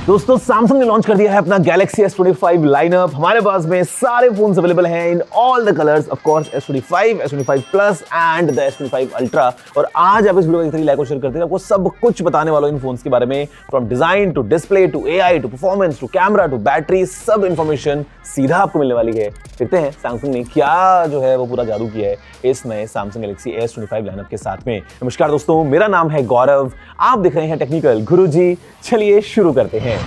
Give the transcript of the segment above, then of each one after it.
दोस्तों सैमसंग ने लॉन्च कर दिया है अपना Galaxy S25 लाइनअप। हमारे पास में सारे फोन्स अवेलेबल हैं in all the colours, of course S25, S25 plus and the S25 ultra. और आज आप इस वीडियो में लाइक और शेयर करते हैं, आपको सब कुछ बताने वाला हूं इन फोन्स के बारे में, from design to display to AI to performance to camera to battery, सब इंफॉर्मेशन सीधा आपको मिलने वाली है। देखते हैं सैमसंग ने क्या जो है वो पूरा जादू किया है इस नए Samsung Galaxy S25 लाइनअप के साथ में। नमस्कार दोस्तों, मेरा नाम है गौरव, आप देख रहे हैं टेक्निकल गुरुजी। चलिए शुरू करते हैं।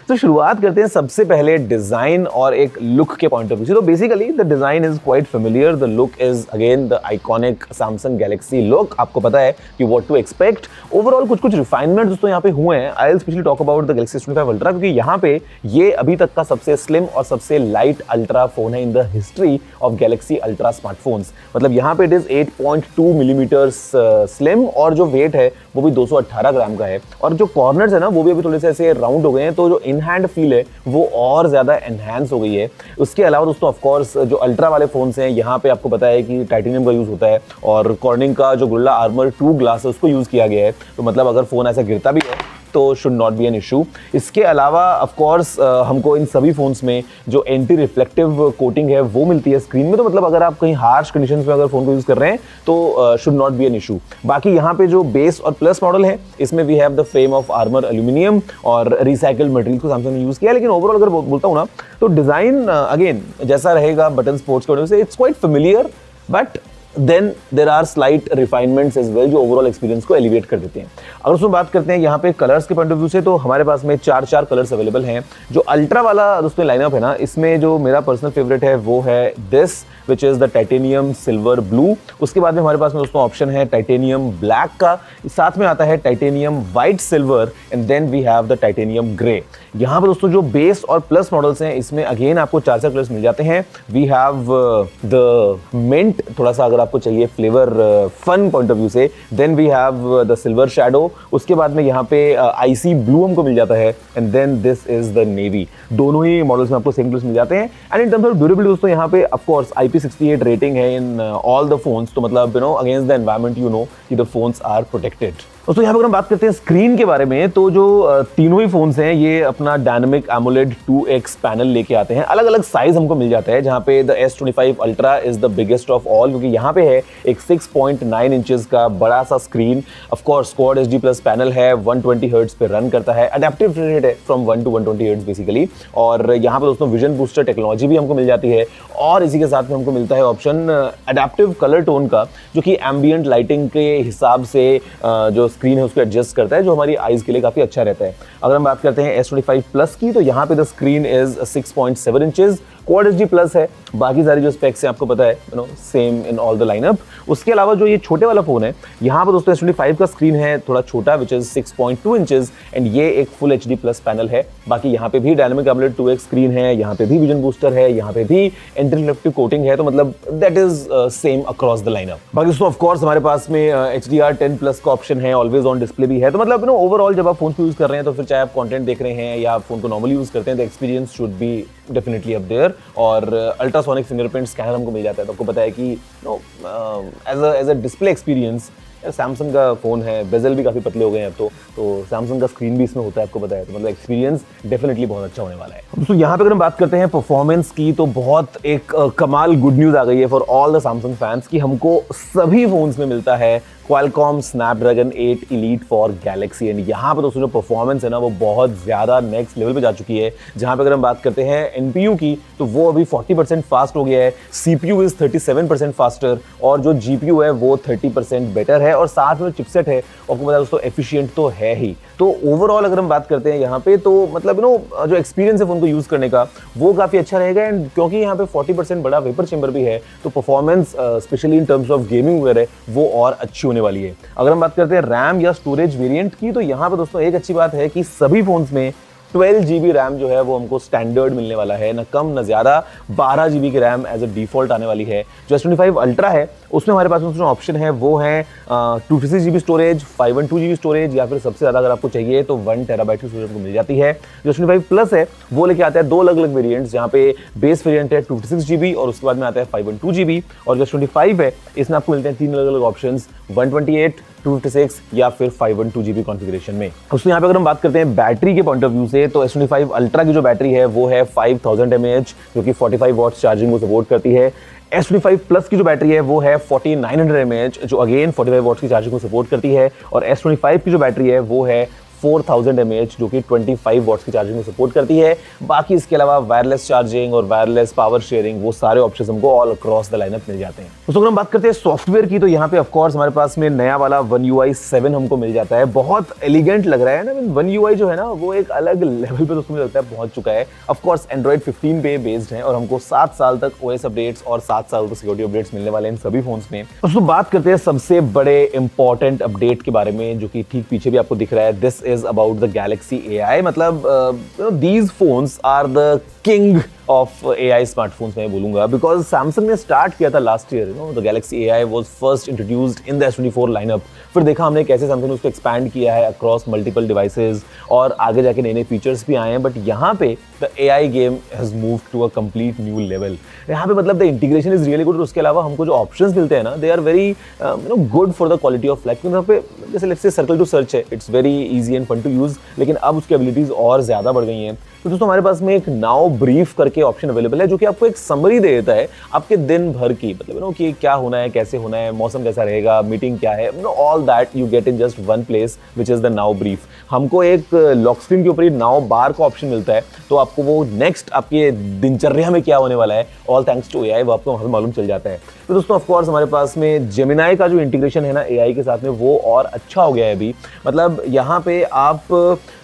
तो शुरुआत करते हैं सबसे पहले डिजाइन और एक लुक के पॉइंट ऑफ व्यू से। तो basically the design is quite familiar, the look is again the iconic Samsung Galaxy look. आपको पता है कि व्हाट टू एक्सपेक्ट। ओवरऑल कुछ रिफाइनमेंट दोस्तों यहाँ पे हुए हैं। I will specially talk about the Galaxy S25 ultra, क्योंकि यहाँ पे ये अभी तक का सबसे स्लिम और सबसे लाइट अल्ट्रा फोन है in the history of Galaxy ultra smartphones. मतलब यहाँ पे इट इज 8.2 मिलीमीटर स्लिम और जो वेट है वो भी 218 ग्राम का है। और जो कॉर्नर्स है ना वो भी अभी थोड़े से ऐसे राउंड हो गए हैं, तो जो इन हैंड फील है वो और ज्यादा एनहांस हो गई है। उसके अलावा दोस्तों ऑफ कोर्स जो अल्ट्रा वाले फोन्स हैं यहाँ पे आपको पता है कि टाइटेनियम का यूज होता है और कॉर्निंग का जो Gorilla Armor 2 ग्लास है उसको यूज किया गया है। तो मतलब अगर फोन ऐसा गिरता भी है तो should not be an issue. इसके अलावा ऑफ कोर्स हमको इन सभी फोन्स में जो एंटी रिफ्लेक्टिव कोटिंग है वो मिलती है स्क्रीन में। तो मतलब अगर आप कहीं हार्श कंडीशंस में अगर फोन को यूज कर रहे हैं तो should not be an issue. बाकी यहाँ पे जो बेस और प्लस मॉडल है इसमें we have the frame of armour aluminium और रिसाइकल्ड मटेरियल को सैमसंग ने यूज किया। लेकिन ओवरऑल अगर बोलता हूँ ना तो डिजाइन अगेन जैसा रहेगा बटन स्पोर्ट्स के वजह से it's quite familiar, but then there are slight refinements as well जो ओवरऑल एक्सपीरियंस को एलिवेट कर देते हैं। अगर उसमें बात करते हैं यहाँ पे कलर्स के पॉइंट ऑफ व्यू से, तो हमारे पास में चार कलर्स अवेलेबल हैं। जो अल्ट्रा वाला दोस्तों लाइनअप है ना, इसमें जो मेरा पर्सनल फेवरेट है वो है this which is the titanium silver blue. उसके बाद में हमारे पास में दोस्तों ऑप्शन है टाइटेनियम ब्लैक का, साथ में आता है titanium white silver and then we have the titanium grey. यहाँ पर दोस्तों जो बेस और प्लस मॉडल्स हैं इसमें अगेन आपको चार कलर्स मिल जाते हैं। वी हैव द मिंट, थोड़ा सा अगर आपको चाहिए flavour fun point of view से, then we have the silver shadow. उसके बाद में यहाँ पे आईसी ब्लू हमको मिल जाता है and then this is the navy. दोनों ही मॉडल्स में आपको सेम कलर्स मिल जाते हैं। And in terms of durability दोस्तों यहाँ पे ऑफ कोर्स IP68 रेटिंग है इन ऑल द फोन्स। तो मतलब you know against the environment you know कि द फोन्स आर प्रोटेक्टेड। दोस्तों यहाँ पर अगर हम बात करते हैं स्क्रीन के बारे में, तो जो तीनों ही फोन्स हैं ये अपना डायनामिक एमोलेड 2X पैनल लेके आते हैं। अलग अलग साइज हमको मिल जाता है, जहाँ पे the S25 ultra is the biggest of all, क्योंकि यहाँ पे है एक 6.9 इंचेस का बड़ा सा screen. Of course quad HD plus panel है, 120 हर्ट्ज पे रन करता है, अडेप्टिव रेट है फ्रॉम 1 to 120 हर्ट्ज बेसिकली। और यहाँ पे दोस्तों विजन बूस्टर टेक्नोलॉजी भी हमको मिल जाती है और इसी के साथ में हमको मिलता है ऑप्शन अडेप्टिव कलर टोन का, जो कि एम्बियंट लाइटिंग के हिसाब से जो स्क्रीन है उसको एडजस्ट करता है, जो हमारी आईज के लिए काफी अच्छा रहता है। अगर हम बात करते हैं S25 प्लस की, तो यहाँ पे the screen is 6.7 inches, quad HD plus है। बाकी सारी जो स्पेक्स हैं आपको पता है you know same in all the lineup. उसके अलावा जो ये छोटे वाला फोन है यहाँ पर दोस्तों S25 का स्क्रीन है थोड़ा छोटा विच इज 6.2 इंचेस एंड ये एक फुल HD प्लस पैनल है। बाकी यहाँ पे भी डायनामिक एमोलेड 2X स्क्रीन है, यहाँ पे भी विजन बूस्टर है, यहाँ पे भी एंटी रिफ्लेक्टिव कोटिंग है। तो मतलब that is same across the lineup. बाकी दोस्तों ऑफ कोर्स हमारे पास में HDR10 प्लस का ऑप्शन है, ऑलवेज ऑन डिस्प्ले भी है। तो मतलब यू नो ओवरऑल जब आप फोन को यूज कर रहे हैं तो फिर चाहे आप कंटेंट देख रहे हैं या आप फोन को नॉर्मली यूज करते हैं, तो experience should be definitely up there. और अल्ट्रासोनिक फिंगरप्रिंट स्कैनर हमको मिल जाता है। तो आपको पता है कि as a display experience Samsung का फोन है, बेजल भी काफी पतले हो गए हैं अब तो सैमसंग का स्क्रीन भी इसमें होता है, आपको पता है। तो मतलब एक्सपीरियंस डेफिनेटली बहुत अच्छा होने वाला है। दोस्तों यहाँ पे अगर हम बात करते हैं परफॉर्मेंस की, तो बहुत एक कमाल गुड न्यूज आ गई है for all the Samsung fans कि हमको सभी फोन्स में मिलता है Qualcomm Snapdragon 8 Elite for Galaxy। And यहाँ पर दोस्तों जो परफॉर्मेंस है ना वो बहुत ज़्यादा नेक्स्ट लेवल पे जा चुकी है। जहाँ पे अगर हम बात करते हैं NPU की, तो वो अभी 40% फास्ट हो गया है, CPU इज 37% फास्टर और जो GPU है वो 30% बेटर है और साथ में चिपसेट है आपको पता है दोस्तों एफिशिएंट तो है ही। तो ओवरऑल अगर हम बात करते हैं यहाँ पे, तो मतलब यू नो जो एक्सपीरियंस है फोन को यूज करने का वो काफी अच्छा रहेगा। एंड क्योंकि यहाँ पे 40% बड़ा वेपर चेंबर भी है, तो performance specially in terms of gaming वगैरह वो और अच्छी होने होने वाली है। अगर हम बात करते हैं रैम या स्टोरेज वेरिएंट की, तो यहाँ पे दोस्तों एक अच्छी बात है कि सभी फोन्स में 12 GB रैम जो है वो हमको स्टैंडर्ड मिलने वाला है, ना कम ना ज़्यादा। 12 GB की रैम एज अ डिफ़ॉल्ट आने वाली है। जो S25 अल्ट्रा है उसमें हमारे पास जो ऑप्शन है वो है 256 GB स्टोरेज, 512 GB स्टोरेज, या फिर सबसे ज़्यादा अगर आपको चाहिए तो 1 TB की स्टोरेज को मिल जाती है। जो S25 प्लस है वो लेके आता है दो अलग अलग वेरिएंट्स, जहाँ पे बेस वेरिएंट है 256 GB और उसके बाद में आता है 512 GB। और जो S25 है इसमें आपको मिलते हैं तीन अलग अलग ऑप्शन, 128, 256 या फिर 512 GB कॉन्फ़िगरेशन में। उसमें यहाँ पे अगर हम बात करते हैं बैटरी के पॉइंट ऑफ व्यू से, तो S25 अल्ट्रा की जो बैटरी है वो है 5000 mAh, जो कि 45 वॉट्स चार्जिंग को सपोर्ट करती है। S25 प्लस की जो बैटरी है वो है 4900 mAh, जो अगेन 45 वॉट्स की चार्जिंग को सपोर्ट करती है। और S25 की जो बैटरी है वो है 4000 mAh, जो कि 25 वॉट्स की चार्जिंग को सपोर्ट करती है। बाकी इसके अलावा वायरलेस चार्जिंग और वायरलेस पावर शेयरिंग, वो सारे ऑप्शंस हमको ऑल अक्रॉस द लाइनअप मिल जाते हैं। दोस्तों अगर हम बात करते हैं सॉफ्टवेयर की, तो यहाँ पे ऑफ कोर्स हमारे पास में नया वाला One UI 7 हमको मिल जाता है। बहुत एलिगेंट लग रहा है ना। One UI जो है ना वो एक अलग लेवल पे दोस्तों मुझे लगता है पहुंच चुका है। ऑफ कोर्स एंड्रॉइड 15 पे बेस्ड है और हमको 7 साल तक OS अपडेट्स और 7 साल तक सिक्योरिटी अपडेट्स मिलने वाले हैं इन सभी फोन्स में। दोस्तों बात करते हैं सबसे बड़े इंपॉर्टेंट अपडेट के बारे में, जो कि ठीक पीछे भी आपको दिख रहा है। This is about the Galaxy AI। मतलब these phones are the king of AI smartphones मैं बोलूंगा, बिकॉज सैमसंग ने स्टार्ट किया था last year. The Galaxy AI was first introduced in the S24 lineup. फिर देखा हमने कैसे सैमसंग ने उसको एक्सपैंड किया है अक्रॉस मल्टीपल डिवाइसेस और आगे जाके नए नए फीचर्स भी आए हैं। बट यहाँ पे the AI game has moved to a complete new level. यहाँ पे मतलब the integration is really good और उसके अलावा हमको जो ऑप्शंस मिलते हैं ना, they are very good for the quality of life. यहाँ पे जैसे let's say circle to search है, it's very easy and fun to use, लेकिन अब उसकी एबिलिटीज और ज्यादा बढ़ गई हैं। तो दोस्तों हमारे पास में एक नाउ ब्रीफ करके ऑप्शन अवेलेबल है, जो कि आपको एक समरी दे देता है आपके दिन भर की, मतलब कि क्या होना है, कैसे होना है, मौसम कैसा रहेगा, मीटिंग क्या है, all that you get in just one place, which is the now brief. हमको एक लॉक स्क्रीन के ऊपर ही नाउ बार का ऑप्शन मिलता है, तो आपको वो नेक्स्ट आपके दिनचर्या में क्या होने वाला है, ऑल थैंक्स टू AI, वो आपको मालूम चल जाता है। तो दोस्तों ऑफ कोर्स हमारे पास में जेमिनाई का जो इंटीग्रेशन है ना AI के साथ में, वो और अच्छा हो गया है अभी। मतलब यहाँ पे आप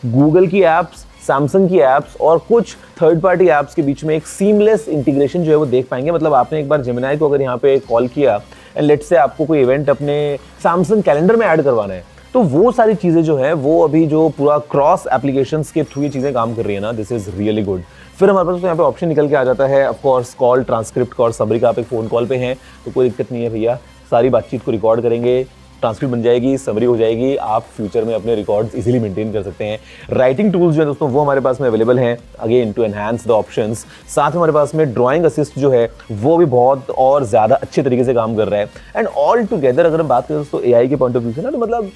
गूगल की एप्स, सैमसंग की एप्स और कुछ थर्ड पार्टी एप्स के बीच में एक सीमलेस इंटीग्रेशन जो है वो देख पाएंगे। मतलब आपने एक बार जेमिनाई को अगर यहाँ पे कॉल किया एंड लेट्स से आपको कोई इवेंट अपने सैमसंग कैलेंडर में ऐड करवाना है, तो वो सारी चीज़ें जो है वो अभी जो पूरा क्रॉस एप्लीकेशंस के थ्रू ये चीज़ें काम कर रही है ना, दिस इज़ रियली गुड। फिर हमारे पास तो यहाँ पे ऑप्शन निकल के आ जाता है ऑफ कोर्स कॉल ट्रांसक्रिप्ट का, और समरी का। आप एक फ़ोन कॉल पे हैं तो कोई दिक्कत नहीं है भैया, सारी बातचीत को रिकॉर्ड करेंगे, ट्रांसक्रिप्ट बन जाएगी, समरी हो जाएगी, आप फ्यूचर में अपने रिकॉर्ड्स इजीली मेंटेन कर सकते हैं। राइटिंग टूल्स जो है दोस्तों वो हमारे पास में अवेलेबल हैं, again to enhance the options. साथ में हमारे पास में ड्राइंग असिस्ट जो है वो भी बहुत और ज़्यादा अच्छे तरीके से काम कर रहा है। एंड ऑल टुगेदर अगर हम बात करें दोस्तों AI के पॉइंट ऑफ व्यू से ना, तो मतलब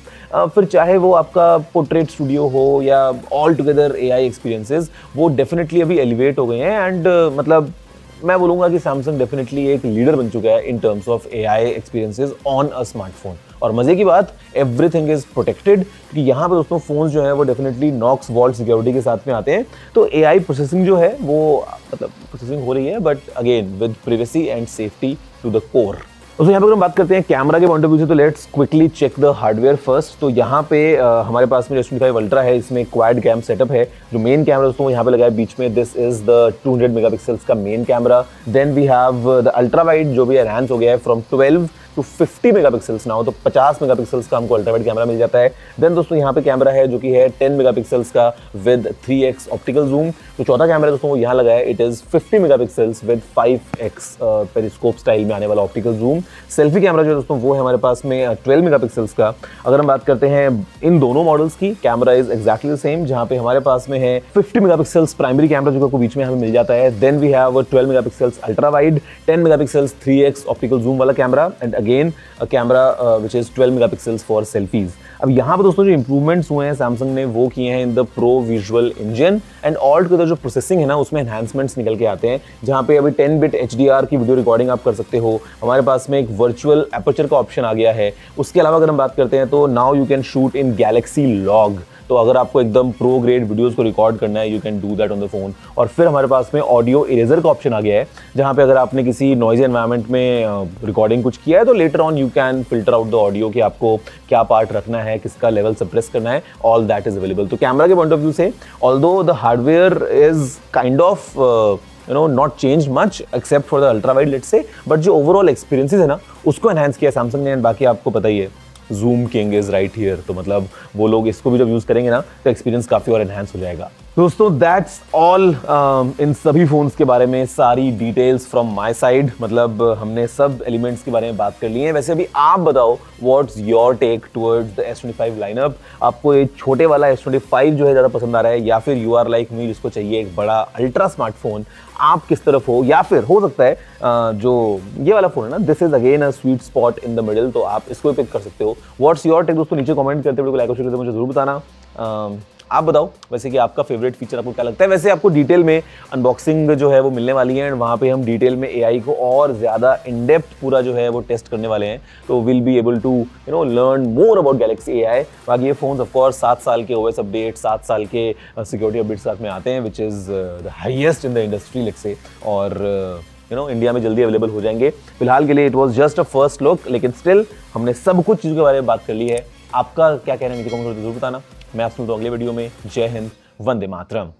फिर चाहे वो आपका पोर्ट्रेट स्टूडियो हो या ऑल टुगेदर AI एक्सपीरियंसेस, वो डेफिनेटली अभी एलिवेट हो गए हैं। एंड मतलब मैं बोलूँगा कि सैमसंग डेफिनेटली एक लीडर बन चुका है in terms of AI experiences on a smartphone. और मजे की बात, एवरीथिंग इज प्रोटेक्टेड, क्योंकि यहाँ पे दोस्तों फोन्स जो है वो डेफिनेटली नॉक्स वॉल्ट सिक्योरिटी के साथ में आते हैं। तो AI प्रोसेसिंग जो है वो मतलब प्रोसेसिंग हो रही है, but again with privacy and safety to the core. तो यहाँ पे अगर हम बात करते हैं कैमरा के पॉइंट ऑफ व्यू से, तो let's quickly check the hardware first. तो यहाँ पे हमारे पास में S25 अल्ट्रा है, इसमें क्वाड कैम सेटअप है। जो मेन कैमरा दोस्तों यहाँ पे लगा है बीच में, दिस इज द 200 मेगापिक्सल्स का main camera. Then we have the ultra wide, जो भी एनहांस हो गया है फ्रॉम 12 to 50 मेगापिक्सल्स नाउ, तो 50 मेगापिक्सल्स का हमको अल्ट्रा वाइड कैमरा मिल जाता है। देन दोस्तों यहाँ पे कैमरा है जो कि है 10 मेगापिक्सल्स का विद 3x ऑप्टिकल जूम। तो चौथा कैमरा दोस्तों वो यहाँ लगा है, it is 50 megapixels with 5x periscope style में आने वाला ऑप्टिकल जूम। सेल्फी कैमरा जो दोस्तों वो है हमारे पास में 12 मेगापिक्सल्स का। अगर हम बात करते हैं इन दोनों मॉडल्स की, camera is exactly the same, जहाँ पे हमारे पास में है 50 मेगापिक्सल्स प्राइमरी कैमरा जो को बीच में हमें मिल जाता है। Then we have 12 megapixels ultra wide, 10 megapixels 3x optical zoom वाला camera, and again camera which is 12 megapixels for selfies. अब यहाँ पर दोस्तों जो इंप्रूवमेंट्स हुए हैं सैमसंग ने वो किए हैं in the pro visual engine, and all together जो प्रोसेसिंग है ना उसमें एनहांसमेंट्स निकल के आते हैं, जहाँ पे अभी 10 बिट HDR की वीडियो रिकॉर्डिंग आप कर सकते हो। हमारे पास में एक वर्चुअल एपर्चर का ऑप्शन आ गया है। उसके अलावा अगर हम बात करते हैं तो now you can shoot in Galaxy log. तो अगर आपको एकदम प्रो ग्रेड वीडियोस को रिकॉर्ड करना है, you can do that on the phone. और फिर हमारे पास में ऑडियो इरेजर का ऑप्शन आ गया है, जहाँ पे अगर आपने किसी नॉइजी एनवायरनमेंट में रिकॉर्डिंग कुछ किया है तो later on you can filter out the audio कि आपको क्या पार्ट रखना है, किसका लेवल सप्रेस करना है, ऑल दैट इज अवेलेबल। तो कैमरा के पॉइंट ऑफ व्यू से although the hardware is kind of not change much except for the ultra wide let's say, but जो ओवरऑल एक्सपीरियंसेस है ना उसको एनहांस किया सैमसंग ने, एंड बाकी आपको पता ही है zoom king is right here. तो मतलब वो लोग इसको भी जब यूज करेंगे ना तो एक्सपीरियंस काफी और एनहांस हो जाएगा। दोस्तों दैट्स ऑल इन सभी फोन्स के बारे में सारी डिटेल्स फ्रॉम माय साइड। मतलब हमने सब एलिमेंट्स के बारे में बात कर ली है। वैसे अभी आप बताओ what's your take towards the S25 lineup. आपको ये छोटे वाला S25 जो है ज़्यादा पसंद आ रहा है, या फिर यू आर लाइक मी जिसको चाहिए एक बड़ा अल्ट्रा स्मार्टफोन? आप किस तरफ हो? या फिर हो सकता है जो ये वाला फोन है ना, this is again a sweet spot in the middle, तो आप इसको पिक कर सकते हो। व्हाट्स योर टेक दोस्तों? नीचे कमेंट करते वीडियो को लाइक और शेयर करते मुझे जरूर बताना। आप बताओ वैसे कि आपका फेवरेट फीचर आपको क्या लगता है। वैसे आपको डिटेल में अनबॉक्सिंग जो है वो मिलने वाली है, एंड वहाँ पे हम डिटेल में AI को और ज़्यादा इन डेप्थ पूरा जो है वो टेस्ट करने वाले हैं। तो will be able to learn more about galaxy AI। बाकी ये फोन्स ऑफकोर्स 7 साल के OS अपडेट, 7 साल के सिक्योरिटी अपडेट साथ में आते हैं, which is the highest in the industry let's say. और इंडिया में जल्दी अवेलेबल हो जाएंगे। फिलहाल के लिए it was just a first look, लेकिन स्टिल हमने सब कुछ चीज़ों के बारे में बात कर ली है। आपका क्या कहना है नीचे कमेंट करके जरूर बताना। मैं आपसे मिलता हूं अगले वीडियो में। जय हिंद, वंदे मातरम।